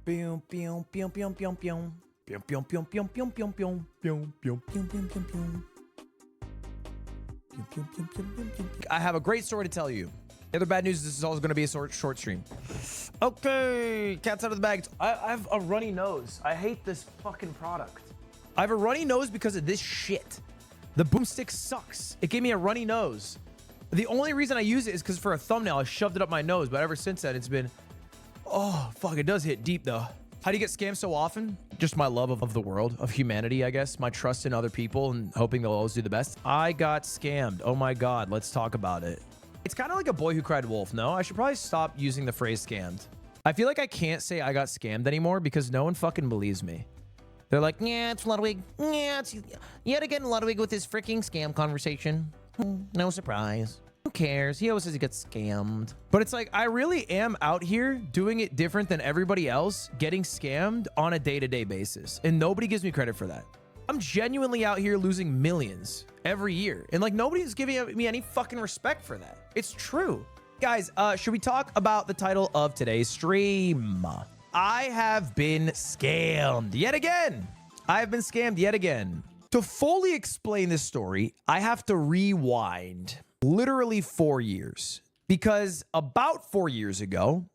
Pew, pew, pew, pew, pew, pew. Pew, pew, pew, pew, pew, pew, pew. Pew, pew, pew, pew, pew, pew. Pew, pew, pew, pew, pew, pew. I have a great story to tell you. The other bad news is this is always going to be a short stream. Okay, cat's out of the bag. I have a runny nose. I hate this fucking product. I have a runny nose because of this shit. The boomstick sucks. It gave me a runny nose. The only reason I use it is because for a thumbnail, I shoved it up my nose. But ever since then, it's been... Oh, fuck, it does hit deep, though. How do you get scammed so often? Just my love of the world, of humanity, I guess. My trust in other people and hoping they'll always do the best. I got scammed. Oh, my God. Let's talk about it. It's kind of like a boy who cried wolf, no? I should probably stop using the phrase scammed. I feel like I can't say I got scammed anymore because no one fucking believes me. They're like, yeah, it's Ludwig. Yeah, it's yet again Ludwig with his freaking scam conversation. No surprise. Who cares? He always says he gets scammed. But it's like, I really am out here doing it different than everybody else, getting scammed on a day-to-day basis. And nobody gives me credit for that. I'm genuinely out here losing millions every year. And like, nobody's giving me any fucking respect for that. It's true. Guys, should we talk about the title of today's stream? I have been scammed yet again. I have been scammed yet again. To fully explain this story, I have to rewind literally 4 years, because about 4 years ago,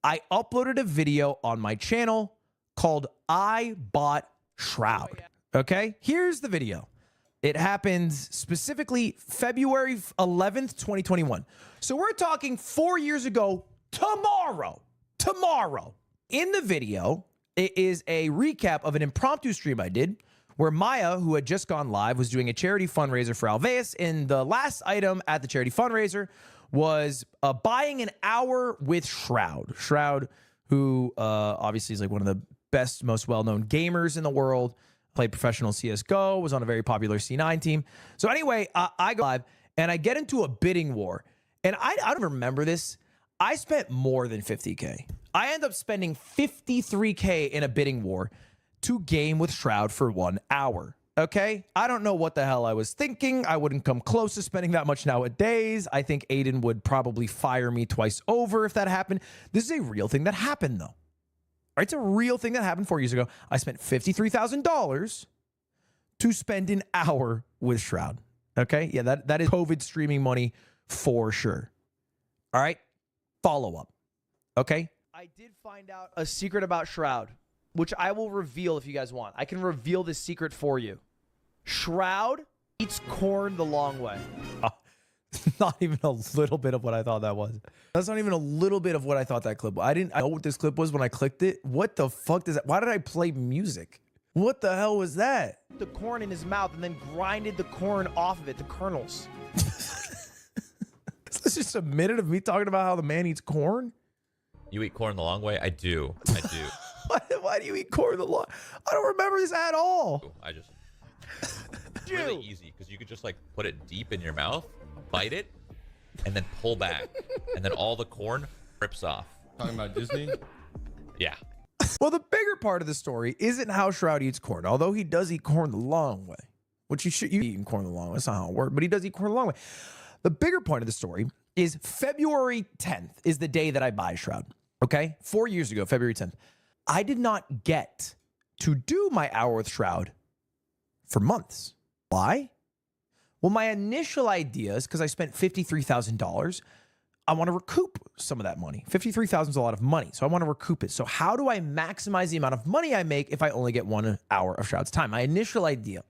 I uploaded a video on my channel called I Bought Shroud. Okay, here's the video. It happened specifically February 11th, 2021. So we're talking 4 years ago tomorrow. In the video, it is a recap of an impromptu stream I did where Maya, who had just gone live, was doing a charity fundraiser for Alveus. And the last item at the charity fundraiser was buying an hour with Shroud. Shroud, who obviously is like one of the best, most well-known gamers in the world, played professional CSGO, was on a very popular C9 team. So anyway, I go live and I get into a bidding war. And I don't remember this. I spent more than 50K. I end up spending 53K in a bidding war to game with Shroud for 1 hour. Okay? I don't know what the hell I was thinking. I wouldn't come close to spending that much nowadays. I think Aiden would probably fire me twice over if that happened. This is a real thing that happened, though. All right, it's a real thing that happened 4 years ago. I spent $53,000 to spend an hour with Shroud. Okay? Yeah, that is COVID streaming money for sure. All right? Follow up. Okay? I did find out a secret about Shroud, which I will reveal if you guys want. I can reveal this secret for you. Shroud eats corn the long way. Not even a little bit of what I thought that was. That's not even a little bit of what I thought that clip was. I didn't know what this clip was when I clicked it. What the fuck does that? Why did I play music? What the hell was that? The corn in his mouth and then grinded the corn off of it, the kernels. Is this just a minute of me talking about how the man eats corn? You eat corn the long way? I do. Why do you eat corn the long? I don't remember this at all. I just... It's really easy because you could just like put it deep in your mouth, bite it, and then pull back. And then all the corn rips off. Talking about Disney? Yeah. Well, the bigger part of the story isn't how Shroud eats corn, although he does eat corn the long way, which you should eat corn the long way. That's not how it works, but he does eat corn the long way. The bigger point of the story is February 10th is the day that I buy Shroud. Okay? 4 years ago, February 10th. I did not get to do my hour with Shroud for months. Why? Well, my initial idea is because I spent $53,000. I want to recoup some of that money. $53,000 is a lot of money, so I want to recoup it. So how do I maximize the amount of money I make if I only get 1 hour of Shroud's time? My initial idea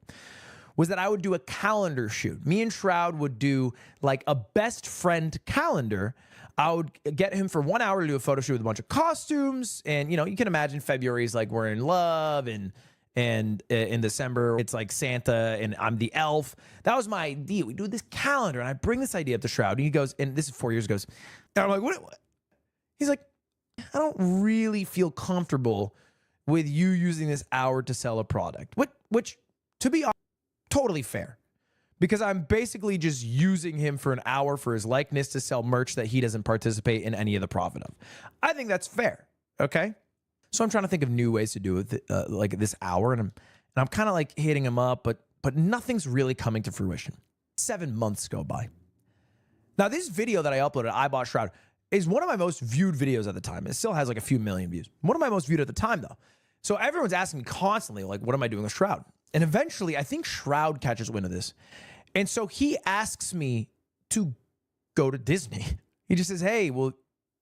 was that I would do a calendar shoot. Me and Shroud would do like a best friend calendar. I would get him for 1 hour to do a photo shoot with a bunch of costumes. And, you know, you can imagine February is like we're in love, and in December, it's like Santa and I'm the elf. That was my idea. We do this calendar, and I bring this idea up to Shroud, and he goes, and this is 4 years ago, and I'm like, what? He's like, I don't really feel comfortable with you using this hour to sell a product. Which to be honest, totally fair. Because I'm basically just using him for an hour for his likeness to sell merch that he doesn't participate in any of the profit of. I think that's fair, okay? So I'm trying to think of new ways to do it, like this hour, and I'm kind of like hitting him up, but nothing's really coming to fruition. 7 months go by. Now, this video that I uploaded, I Bought Shroud, is one of my most viewed videos at the time. It still has like a few million views. One of my most viewed at the time, though. So everyone's asking me constantly, like, what am I doing with Shroud? And eventually, I think Shroud catches wind of this. And so he asks me to go to Disney. He just says, hey, will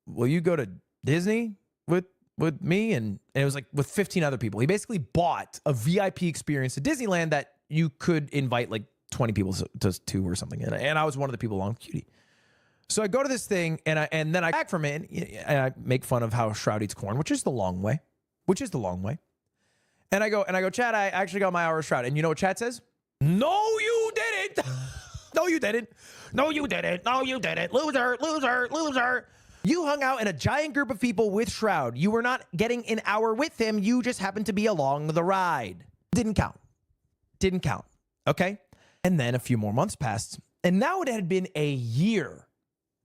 you go to Disney with me? And it was like with 15 other people. He basically bought a VIP experience at Disneyland that you could invite like 20 people to or something. And I was one of the people along with Cutie. So I go to this thing and then I back from it and I make fun of how Shroud eats corn, which is the long way. And I go, Chad, I actually got my hour of Shroud. And you know what Chad says? No, you didn't. No, you didn't. No, you didn't. No, you didn't. Loser, loser, loser. You hung out in a giant group of people with Shroud. You were not getting an hour with him. You just happened to be along the ride. Didn't count. Okay? And then a few more months passed. And now it had been a year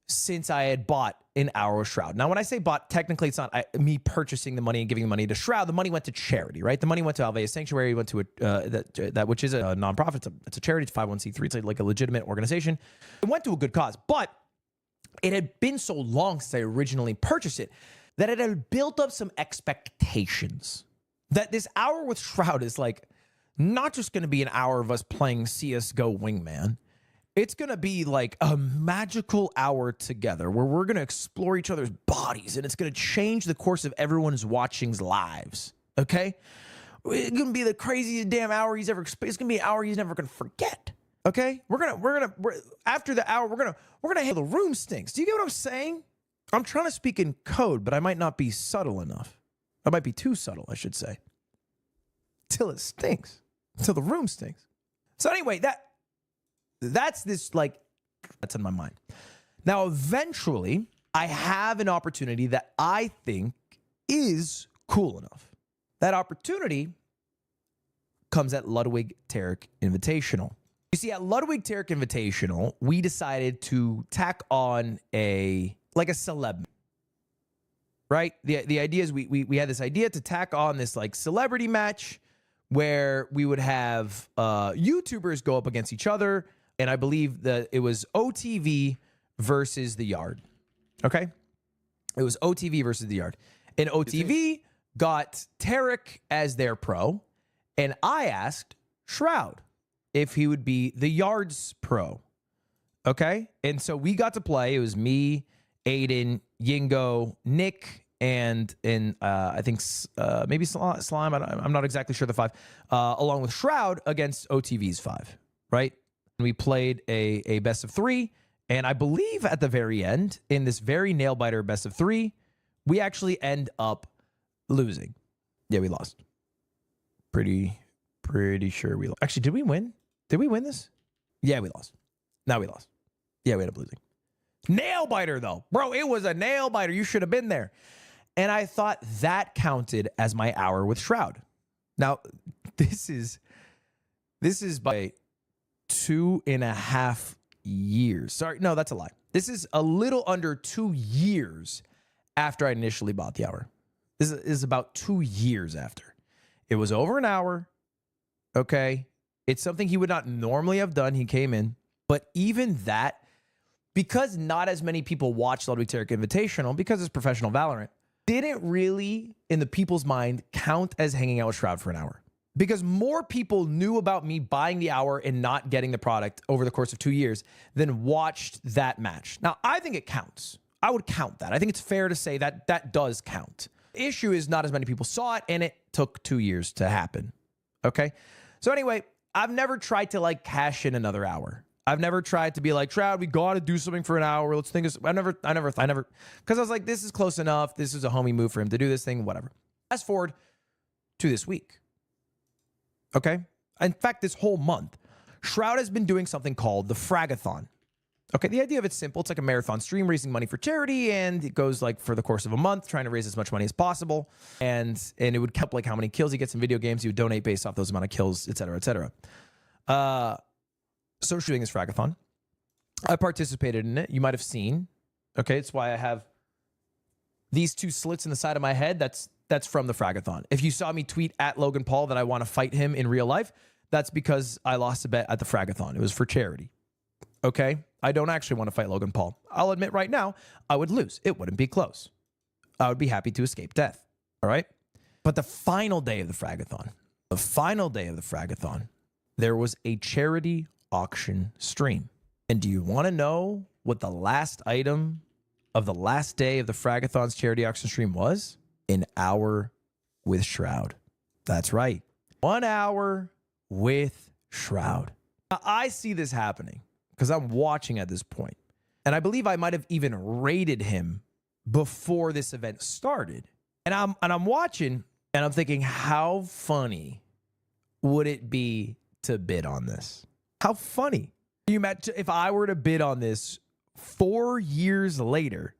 since I had bought an hour with Shroud. Now, when I say bought, technically it's not me purchasing the money and giving the money to Shroud. The money went to charity, right? The money went to Alvea Sanctuary, went to that which is a nonprofit. It's a charity. It's 501c3. It's like a legitimate organization. It went to a good cause, but it had been so long since I originally purchased it that it had built up some expectations that this hour with Shroud is like not just going to be an hour of us playing CSGO Wingman. It's going to be like a magical hour together where we're going to explore each other's bodies and it's going to change the course of everyone's watching's lives. Okay? It's going to be the craziest damn hour he's ever experienced. It's going to be an hour he's never going to forget. Okay? We're after the hour, we're going to handle the room stinks. Do you get what I'm saying? I'm trying to speak in code, but I might not be subtle enough. I might be too subtle, I should say. Till it stinks. Till the room stinks. So anyway, that's this, like, that's in my mind. Now, eventually, I have an opportunity that I think is cool enough. That opportunity comes at Ludwig Tarek Invitational. You see, at Ludwig Tarek Invitational, we decided to tack on a celeb, right? The idea is we had this idea to tack on this like celebrity match where we would have YouTubers go up against each other. And I believe that it was OTV versus The Yard. Okay? It was OTV versus The Yard. And OTV got Tarek as their pro. And I asked Shroud if he would be The Yard's pro. Okay? And so we got to play. It was me, Aiden, Yingo, Nick, and I think maybe Slime. I'm not exactly sure the five. Along with Shroud against OTV's five. Right? We played a best of three, and I believe at the very end, in this very nail-biter best of three, we actually end up losing. Yeah, we lost. Pretty sure we lost. Actually, did we win? Did we win this? Yeah, we lost. No, we lost. Yeah, we ended up losing. Nail-biter, though. Bro, it was a nail-biter. You should have been there. And I thought that counted as my hour with Shroud. Now, this is by 2.5 years. Sorry, no, that's a lie. This is a little under 2 years after I initially bought the hour. This is about 2 years after. It was over an hour. Okay. It's something he would not normally have done. He came in, but even that, because not as many people watch Ludwig Tarek Invitational, because it's professional Valorant, didn't really, in the people's mind, count as hanging out with Shroud for an hour. Because more people knew about me buying the hour and not getting the product over the course of 2 years than watched that match. Now, I think it counts. I would count that. I think it's fair to say that that does count. The issue is not as many people saw it, and it took 2 years to happen. Okay? So anyway, I've never tried to like cash in another hour. I've never tried to be like, Shroud, we got to do something for an hour. Let's think of, I never, because I was like, this is close enough. This is a homie move for him to do this thing, whatever. Fast forward to this week. Okay. In fact, this whole month, Shroud has been doing something called the Fragathon. Okay. The idea of it's simple. It's like a marathon stream raising money for charity. And it goes like for the course of a month, trying to raise as much money as possible. And it would count like how many kills he gets in video games. He would donate based off those amount of kills, et cetera, et cetera. So shooting this Fragathon. I participated in it. You might have seen. Okay. It's why I have these two slits in the side of my head. That's from the Fragathon. If you saw me tweet at Logan Paul that I want to fight him in real life, that's because I lost a bet at the Fragathon. It was for charity. okay? I don't actually want to fight Logan Paul. I'll admit right now, I would lose. It wouldn't be close. I would be happy to escape death, all right? But the final day of the Fragathon, there was a charity auction stream. And do you want to know what the last item of the last day of the Fragathon's charity auction stream was? An hour with Shroud. That's right. 1 hour with Shroud. Now, I see this happening because I'm watching at this point. And I believe I might have even rated him before this event started. And I'm watching and I'm thinking, how funny would it be to bid on this? How funny. You imagine if I were to bid on this 4 years later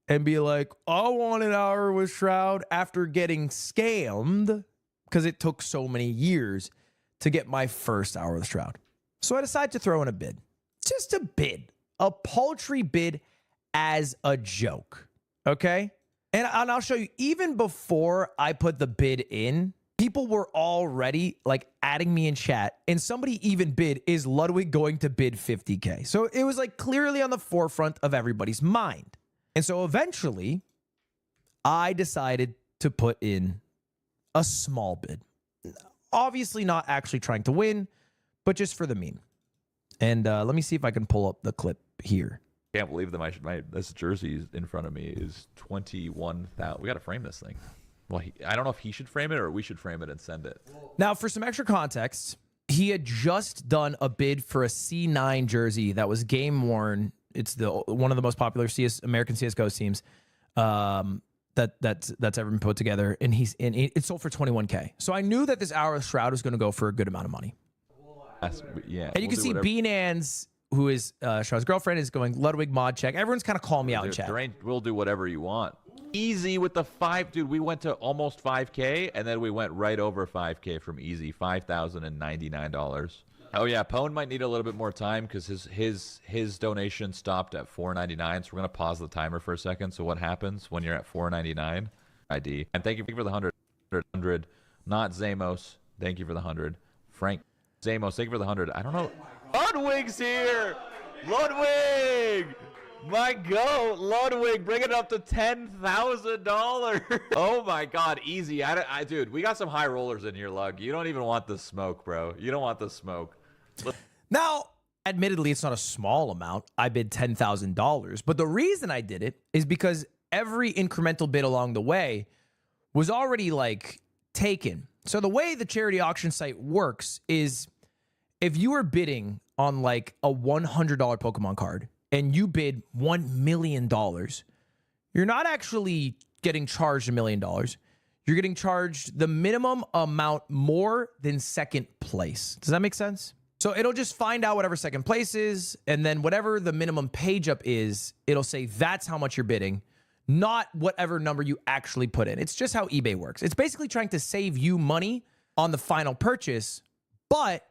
and be like, I want an hour with Shroud after getting scammed because it took so many years to get my first hour with Shroud. So I decided to throw in a bid. Just a bid. A paltry bid as a joke. Okay? And I'll show you, even before I put the bid in, people were already like adding me in chat, and somebody even bid, is Ludwig going to bid 50K? So it was like clearly on the forefront of everybody's mind. And so eventually I decided to put in a small bid. Obviously not actually trying to win, but just for the meme. And let me see if I can pull up the clip here. Can't believe that this jersey in front of me is 21,000. We got to frame this thing. Well, I don't know if he should frame it or we should frame it and send it. Now, for some extra context, he had just done a bid for a C9 jersey that was game worn. It's one of the most popular American CS:GO teams that's ever been put together, and it sold for 21K. So I knew that this hour of Shroud was going to go for a good amount of money. Yeah, and you can see Beanans, who is Shroud's girlfriend, is going Ludwig mod check. Everyone's kind of calling me out in chat. We'll do whatever you want. Easy with the 5, dude. We went to almost 5K, and then we went right over 5K from easy, $5,099. Oh yeah, Pone might need a little bit more time because his donation stopped at $4.99. So we're gonna pause the timer for a second. So what happens when you're at $4.99? ID. And thank you for the 100. Not Zamos. Thank you for the 100. Frank Zamos. Thank you for the 100. I don't know. Ludwig's here. Ludwig. My goat, Ludwig, bring it up to $10,000. Oh my God, easy. Dude, we got some high rollers in here, Lug. You don't even want the smoke, bro. You don't want the smoke. Now, admittedly, it's not a small amount. I bid $10,000, but the reason I did it is because every incremental bid along the way was already like taken. So the way the charity auction site works is if you are bidding on like a $100 Pokemon card and you bid $1 million, you're not actually getting charged $1 million. You're getting charged the minimum amount more than second place. Does that make sense? So it'll just find out whatever second place is, and then whatever the minimum page up is, it'll say that's how much you're bidding, not whatever number you actually put in. It's just how eBay works. It's basically trying to save you money on the final purchase, but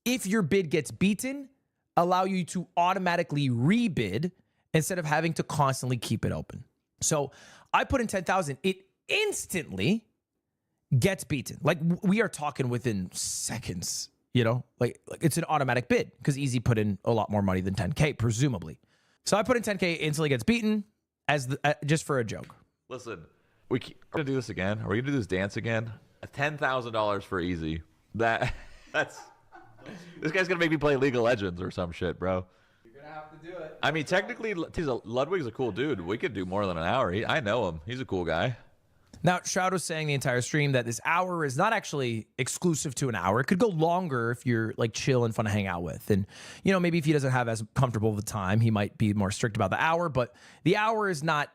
if your bid gets beaten, allow you to automatically rebid instead of having to constantly keep it open. So I put in 10,000. It instantly gets beaten. Like we are talking within seconds, you know, like it's an automatic bid because Easy put in a lot more money than 10K, presumably. So I put in 10K, instantly gets beaten as just for a joke. Listen, we're gonna do this again. Are we gonna do this dance again? $10,000 for Easy. That's. This guy's gonna make me play League of Legends or some shit, bro. You're gonna have to do it. I mean, technically, Ludwig's a cool dude. We could do more than an hour. I know him. He's a cool guy. Now, Shroud was saying the entire stream that this hour is not actually exclusive to an hour. It could go longer if you're like chill and fun to hang out with. And, you know, maybe if he doesn't have as comfortable of a time, he might be more strict about the hour. But the hour is not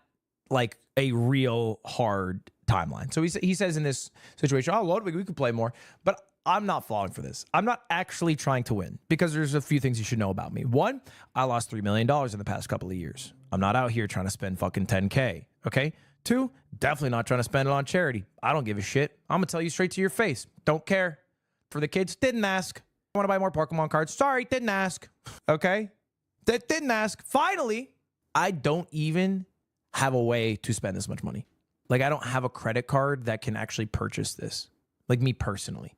like a real hard timeline. So he says in this situation, oh, Ludwig, we could play more. But I'm not falling for this. I'm not actually trying to win because there's a few things you should know about me. One, I lost $3 million in the past couple of years. I'm not out here trying to spend fucking 10K. Okay. Two, definitely not trying to spend it on charity. I don't give a shit. I'm going to tell you straight to your face. Don't care. For the kids, didn't ask. I want to buy more Pokemon cards. Sorry, didn't ask. Okay. Didn't ask. Finally, I don't even have a way to spend this much money. Like I don't have a credit card that can actually purchase this. Like me personally.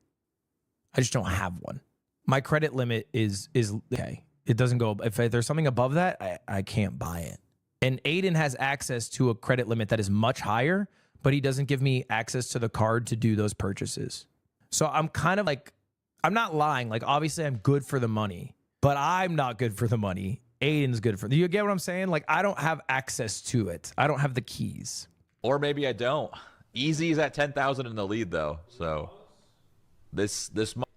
I just don't have one. My credit limit is okay. It doesn't go. If there's something above that, I can't buy it. And Aiden has access to a credit limit that is much higher, but he doesn't give me access to the card to do those purchases. So I'm kind of like, I'm not lying. Like, obviously I'm good for the money, but I'm not good for the money. Aiden's good for the, you get what I'm saying? Like, I don't have access to it. I don't have the keys. Or maybe I don't. Easy's at 10,000 in the lead though. So this month.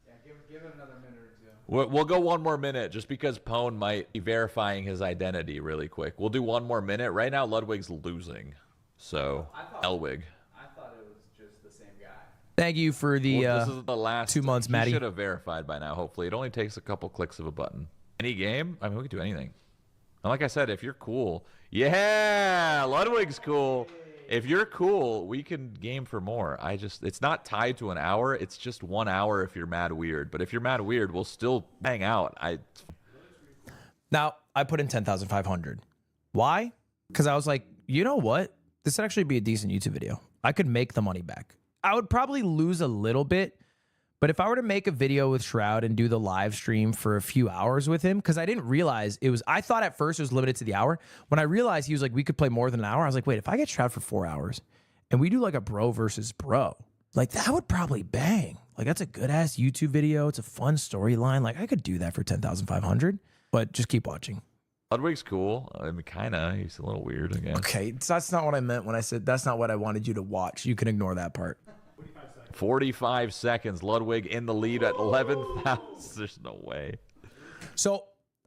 Yeah, give it another minute or two. We'll go one more minute just because Pone might be verifying his identity really quick. We'll do one more minute. Right now, Ludwig's losing. So, Elwig. I thought it was just the same guy. Thank you for the, This is the last 2 months, Maddie. He should have verified by now, hopefully. It only takes a couple clicks of a button. Any game? I mean, we can do anything. And like I said, if you're cool. Yeah, Ludwig's cool. If you're cool, we can game for more. It's not tied to an hour. It's just 1 hour if you're mad weird. But if you're mad weird, we'll still hang out. Now, I put in 10,500. Why? Because I was like, you know what? This would actually be a decent YouTube video. I could make the money back. I would probably lose a little bit, but if I were to make a video with Shroud and do the live stream for a few hours with him, because I didn't realize it was, I thought at first it was limited to the hour. When I realized he was like, we could play more than an hour, I was like, wait, if I get Shroud for 4 hours and we do like a bro versus bro, like that would probably bang. Like that's a good ass YouTube video. It's a fun storyline. Like I could do that for 10,500, but just keep watching. Ludwig's cool. I mean, kind of. He's a little weird again. Okay, that's not what I meant when I said that's not what I wanted you to watch. You can ignore that part. 45 seconds. Ludwig in the lead at 11,000. There's no way. So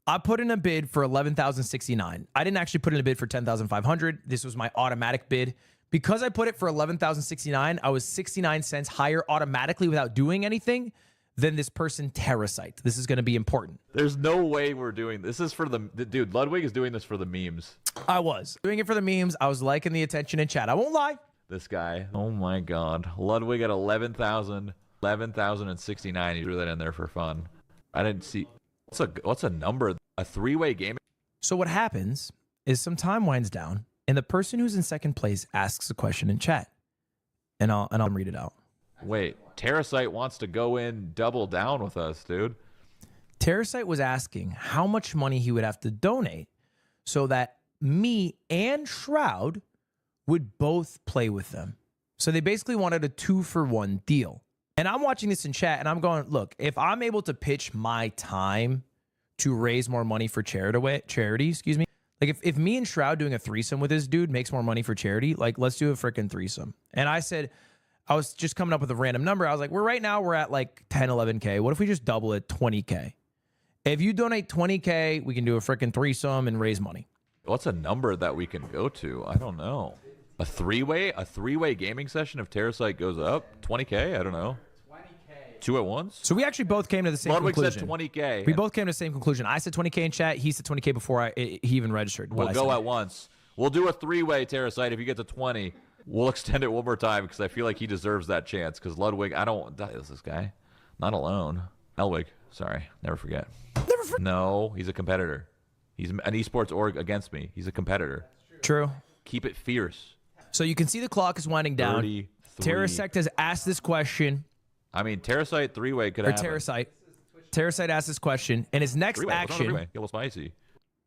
I put in a bid for 11,069. I didn't actually put in a bid for 10,500. This was my automatic bid. Because I put it for 11,069, I was 69 cents higher automatically without doing anything than this person Terrasite. This is going to be important. There's no way we're doing this. This is for the dude. Ludwig is doing this for the memes. I was doing it for the memes. I was liking the attention in chat. I won't lie. This guy. Oh my God. Ludwig at 11,000, 11,069. He threw that in there for fun. I didn't see. What's a number? A three-way game. So what happens is some time winds down and the person who's in second place asks a question in chat, and I'll read it out. Wait, Terrasite wants to go in double down with us, dude. Terrasite was asking how much money he would have to donate so that me and Shroud would both play with them. So they basically wanted a 2-for-1 deal. And I'm watching this in chat and I'm going, look, if I'm able to pitch my time to raise more money for charity, like if me and Shroud doing a threesome with this dude makes more money for charity, like let's do a freaking threesome. And I said, I was just coming up with a random number. I was like, right now we're at like 10, 11K. What if we just double it 20K? If you donate 20K, we can do a freaking threesome and raise money. What's a number that we can go to? I don't know. A three-way gaming session if Terrasite goes up 20K. I don't know. 20K. Two at once. So we actually both came to the same Ludwig conclusion. said 20K. We both came to the same conclusion. I said 20K in chat. He said 20K before he even registered. We'll go at once. We'll do a three-way Terrasite if you get to 20. We'll extend it one more time because I feel like he deserves that chance. Because Ludwig, is this guy? Not alone. Elwig, sorry, never forget. No, he's a competitor. He's an esports org against me. He's a competitor. True. Keep it fierce. So you can see the clock is winding down. 33. Terrasect has asked this question. I mean, Terrasite three-way could happen. Terrasite asked this question, and his next action. Get a little spicy.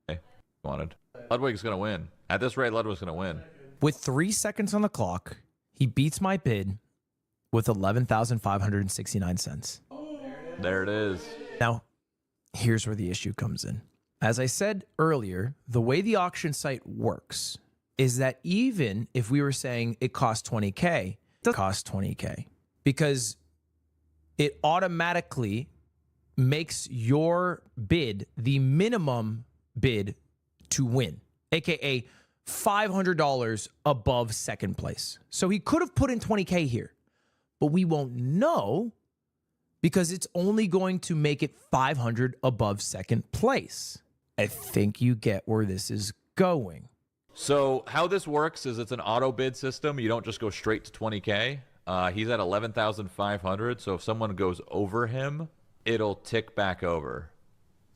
Okay, wanted. Ludwig's gonna win. At this rate, Ludwig's gonna win. With 3 seconds on the clock, he beats my bid with 11,569 cents. There it is. Now, here's where the issue comes in. As I said earlier, the way the auction site works is that even if we were saying it costs 20K, it doesn't cost 20K because it automatically makes your bid the minimum bid to win, aka $500 above second place. So he could have put in 20K here, but we won't know because it's only going to make it 500 above second place. I think you get where this is going. So how this works is it's an auto bid system. You don't just go straight to 20K. He's at 11,500. So if someone goes over him, it'll tick back over.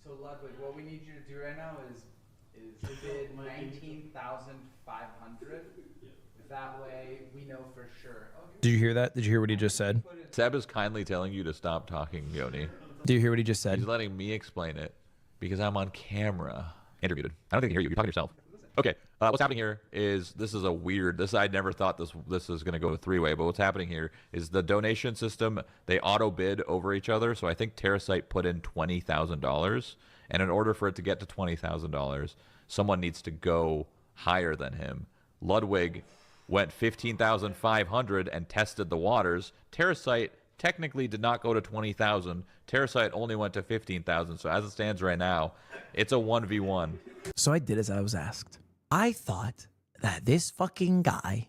So Ludwig, what we need you to do right now is bid 19,500. That way we know for sure. Okay. Did you hear that? Did you hear what he just said? Seb is kindly telling you to stop talking, Yoni. Do you hear what he just said? He's letting me explain it. because I'm on camera. And you're muted. I don't think I can hear you. You're talking to yourself. Okay, what's happening here is this is a weird. I never thought this is going to go a three-way, but what's happening here is the donation system. They auto bid over each other. So I think Terrasite put in $20,000, and in order for it to get to $20,000, someone needs to go higher than him. Ludwig went 15,500 and tested the waters. Terrasite technically did not go to 20,000. Terrasite only went to 15,000. So as it stands right now, it's a 1v1. So I did as I was asked. I thought that this fucking guy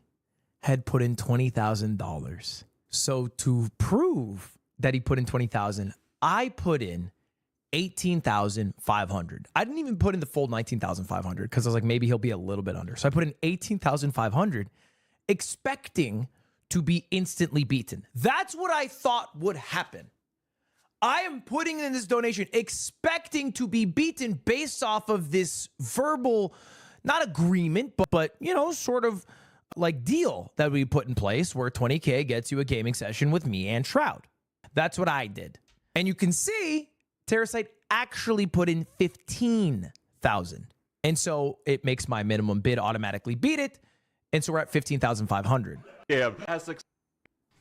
had put in $20,000. So to prove that he put in 20,000, I put in 18,500. I didn't even put in the full 19,500 because I was like, maybe he'll be a little bit under. So I put in 18,500, expecting to be instantly beaten. That's what I thought would happen. I am putting in this donation expecting to be beaten based off of this verbal, not agreement, but you know, sort of like deal that we put in place where 20K gets you a gaming session with me and Shroud. That's what I did. And you can see Terrasite actually put in 15,000. And so it makes my minimum bid automatically beat it. And so we're at 15,500. Yeah,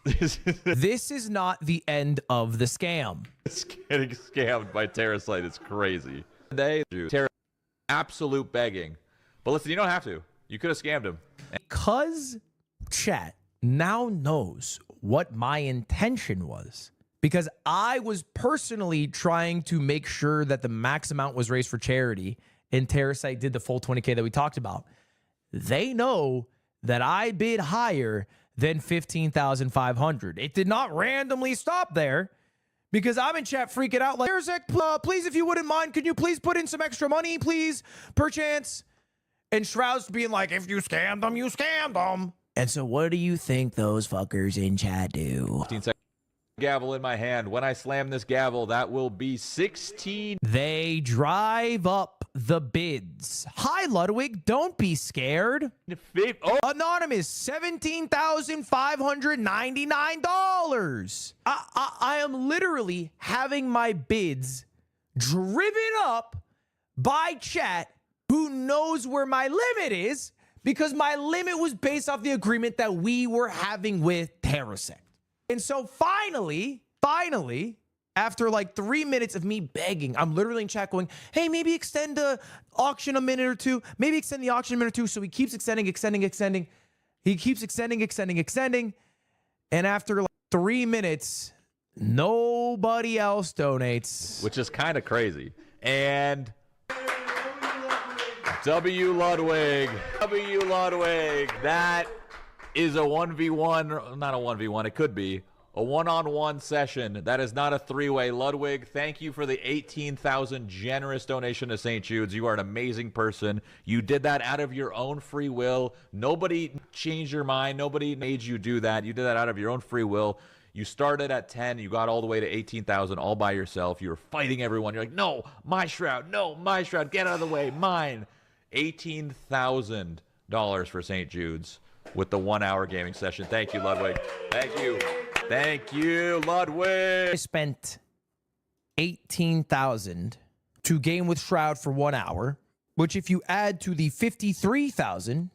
this is not the end of the scam. It's getting scammed by Terrasite. It's crazy. They do absolute begging. But listen, you don't have to. You could have scammed him. Because chat now knows what my intention was. Because I was personally trying to make sure that the max amount was raised for charity, and Terrasite did the full 20K that we talked about. They know that I bid higher than 15,500. It did not randomly stop there, because I'm in chat freaking out like, please, if you wouldn't mind, can you please put in some extra money, please, perchance? And Shroud's being like, if you scammed them, you scammed them. And so what do you think those fuckers in chat do? 15 seconds. Gavel in my hand. When I slam this gavel, that will be 16. They drive up the bids. Hi, Ludwig. Don't be scared. Oh. Anonymous, $17,599. I am literally having my bids driven up by chat who knows where my limit is, because my limit was based off the agreement that we were having with Terrasect. And so finally, after like 3 minutes of me begging, I'm literally in chat going, hey, maybe extend the auction a minute or two. Maybe extend the auction a minute or two. So he keeps extending. He keeps extending. And after like 3 minutes, nobody else donates. Which is kind of crazy. And W. Ludwig. That is a 1v1, not a 1v1, it could be a one-on-one session. That is not a three-way. Ludwig, thank you for the 18,000 generous donation to St. Jude's. You are an amazing person. You did that out of your own free will. Nobody changed your mind. Nobody made you do that. You did that out of your own free will. You started at 10. You got all the way to 18,000 all by yourself. You were fighting everyone. You're like, no, my Shroud. No, my Shroud. Get out of the way. Mine. $18,000 for St. Jude's. With the 1 hour gaming session. Thank you, Ludwig. Thank you. Thank you, Ludwig. I spent 18,000 to game with Shroud for 1 hour, which if you add to the 53,000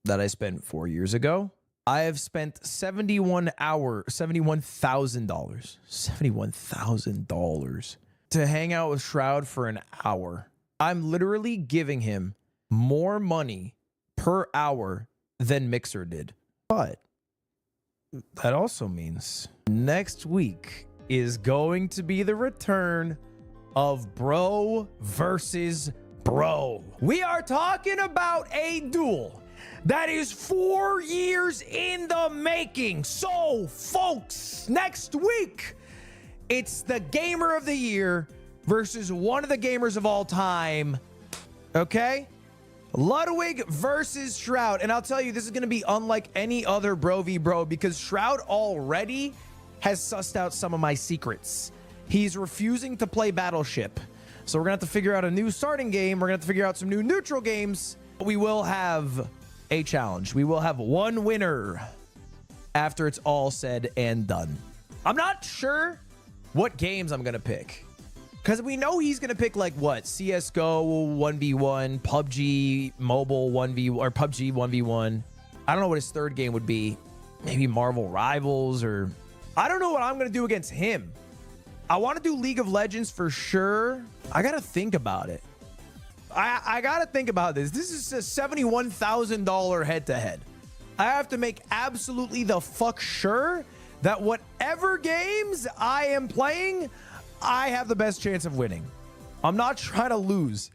that I spent 4 years ago, I have spent $71,000 to hang out with Shroud for an hour. I'm literally giving him more money per hour than Mixer did. But that also means next week is going to be the return of bro versus bro. We are talking about a duel that is 4 years in the making. So, folks, next week, it's the Gamer of the Year versus one of the gamers of all time. Okay? Ludwig versus Shroud. And I'll tell you, this is going to be unlike any other bro v bro, because Shroud already has sussed out some of my secrets. He's refusing to play Battleship. So we're going to have to figure out a new starting game. We're going to have to figure out some new neutral games. We will have a challenge. We will have one winner after it's all said and done. I'm not sure what games I'm going to pick. Because we know he's going to pick like what? CSGO 1v1, PUBG Mobile 1v or PUBG 1v1. I don't know what his third game would be. Maybe Marvel Rivals, or I don't know what I'm going to do against him. I want to do League of Legends for sure. I got to think about it. I got to think about this. This is a $71,000 head-to-head. I have to make absolutely the fuck sure that whatever games I am playing, I have the best chance of winning. I'm not trying to lose.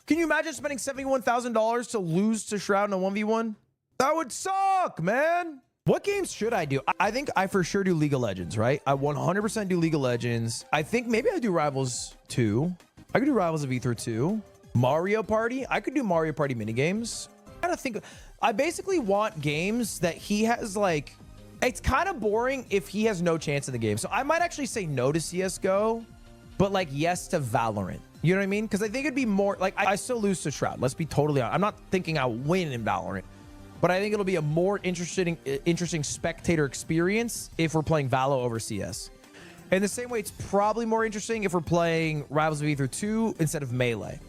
Can you imagine spending $71,000 to lose to Shroud in a 1v1? That would suck, man. What games should I do? I think I for sure do League of Legends, right? I 100% do League of Legends. I think maybe I do Rivals 2. I could do Rivals of Ether 2. Mario Party. I could do Mario Party minigames. I gotta think. I basically want games that he has like, it's kind of boring if he has no chance in the game. So I might actually say no to CSGO, but like yes to Valorant. You know what I mean? Because I think it'd be more like, I still lose to Shroud. Let's be totally honest. I'm not thinking I'll win in Valorant, but I think it'll be a more interesting spectator experience if we're playing Valo over CS. In the same way, it's probably more interesting if we're playing Rivals of Ether 2 instead of Melee.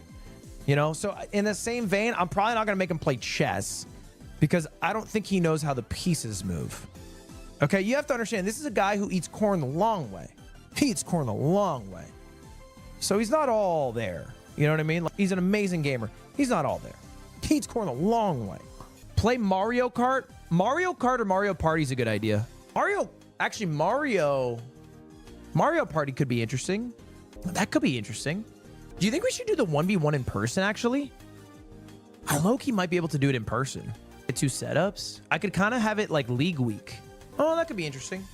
You know, so in the same vein, I'm probably not going to make him play chess because I don't think he knows how the pieces move. Okay, you have to understand, this is a guy who eats corn the long way. He eats corn the long way. So he's not all there. You know what I mean? Like, he's an amazing gamer. He's not all there. He eats corn the long way. Play Mario Kart. Mario Kart or Mario Party is a good idea. Mario Party could be interesting. That could be interesting. Do you think we should do the 1v1 in person, actually? I low-key might be able to do it in person. The two setups. I could kind of have it like League Week. Oh, that could be interesting.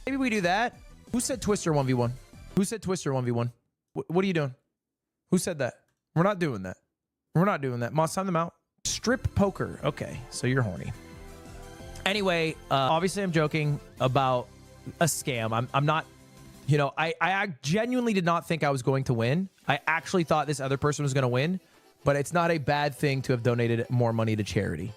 Maybe we do that. Who said Twister 1v1? Who said Twister 1v1? What are you doing? Who said that? We're not doing that. We're not doing that. Moss, time them out. Strip poker. Okay, so you're horny. Anyway, obviously I'm joking about a scam. I'm not, you know, I genuinely did not think I was going to win. I actually thought this other person was going to win, but it's not a bad thing to have donated more money to charity.